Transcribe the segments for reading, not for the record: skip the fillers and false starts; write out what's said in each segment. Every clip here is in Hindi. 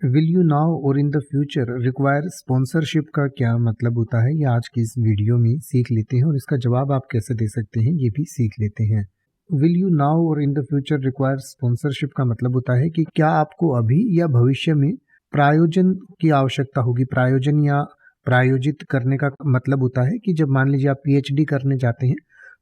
विल यू नाउ और in the future require sponsorship का क्या मतलब होता है, ये आज की इस वीडियो में सीख लेते हैं और इसका जवाब आप कैसे दे सकते हैं ये भी सीख लेते हैं। विल यू नाउ और in the future require sponsorship का मतलब होता है कि क्या आपको अभी या भविष्य में प्रायोजन की आवश्यकता होगी। प्रायोजन या प्रायोजित करने का मतलब होता है कि जब मान लीजिए आप पीएचडी करने जाते हैं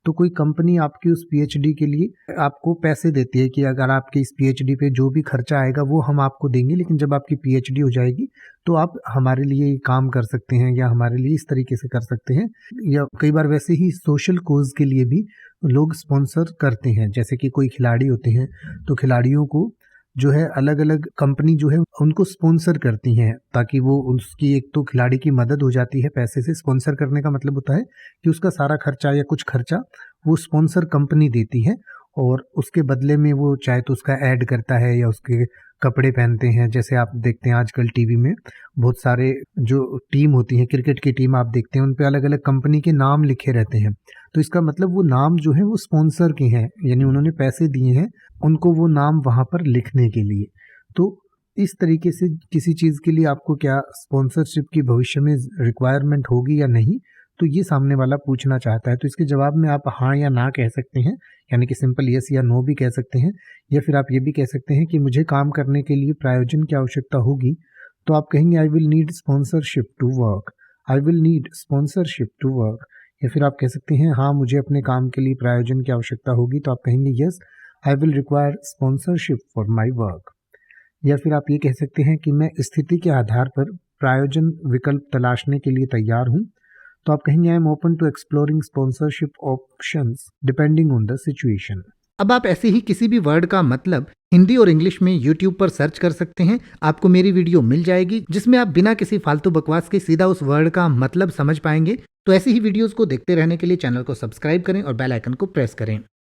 तो कोई कंपनी आपकी उस पीएचडी के लिए आपको पैसे देती है कि अगर आपके इस पीएचडी पे जो भी खर्चा आएगा वो हम आपको देंगे, लेकिन जब आपकी पीएचडी हो जाएगी तो आप हमारे लिए काम कर सकते हैं या हमारे लिए इस तरीके से कर सकते हैं। या कई बार वैसे ही सोशल कोज के लिए भी लोग स्पॉन्सर करते हैं, जैसे कि कोई खिलाड़ी होते हैं तो खिलाड़ियों को जो है अलग अलग कंपनी जो है उनको स्पॉन्सर करती हैं ताकि वो उसकी एक तो खिलाड़ी की मदद हो जाती है पैसे से। स्पॉन्सर करने का मतलब होता है कि उसका सारा खर्चा या कुछ खर्चा वो स्पॉन्सर कंपनी देती है और उसके बदले में वो चाहे तो उसका ऐड करता है या उसके कपड़े पहनते हैं। जैसे आप देखते हैं आजकल टीवी में बहुत सारे जो टीम होती हैं, क्रिकेट की टीम आप देखते हैं उन पे अलग अलग कंपनी के नाम लिखे रहते हैं, तो इसका मतलब वो नाम जो है वो स्पॉन्सर के हैं, यानी उन्होंने पैसे दिए हैं उनको वो नाम वहाँ पर लिखने के लिए। तो इस तरीके से किसी चीज़ के लिए आपको क्या स्पॉन्सरशिप की भविष्य में रिक्वायरमेंट होगी या नहीं, तो ये सामने वाला पूछना चाहता है। तो इसके जवाब में आप हाँ या ना कह सकते हैं, यानी कि सिंपल यस या नो भी कह सकते हैं, या फिर आप ये भी कह सकते हैं कि मुझे काम करने के लिए प्रायोजन की आवश्यकता होगी, तो आप कहेंगे I will need sponsorship to work, I will need sponsorship to work. या फिर आप कह सकते हैं हाँ मुझे अपने काम के लिए प्रायोजन की आवश्यकता होगी, तो आप कहेंगे yes I will require sponsorship for my work. या फिर आप ये कह सकते हैं कि मैं स्थिति के आधार पर प्रायोजन विकल्प तलाशने के लिए तैयार हूँ, तो आप कहेंगे I am open to exploring sponsorship options depending on the situation. अब आप ऐसे ही किसी भी वर्ड का मतलब हिंदी और इंग्लिश में YouTube पर सर्च कर सकते हैं, आपको मेरी वीडियो मिल जाएगी जिसमें आप बिना किसी फालतू बकवास के सीधा उस वर्ड का मतलब समझ पाएंगे। तो ऐसी ही वीडियोस को देखते रहने के लिए चैनल को सब्सक्राइब करें और बेल आइकन को प्रेस करें।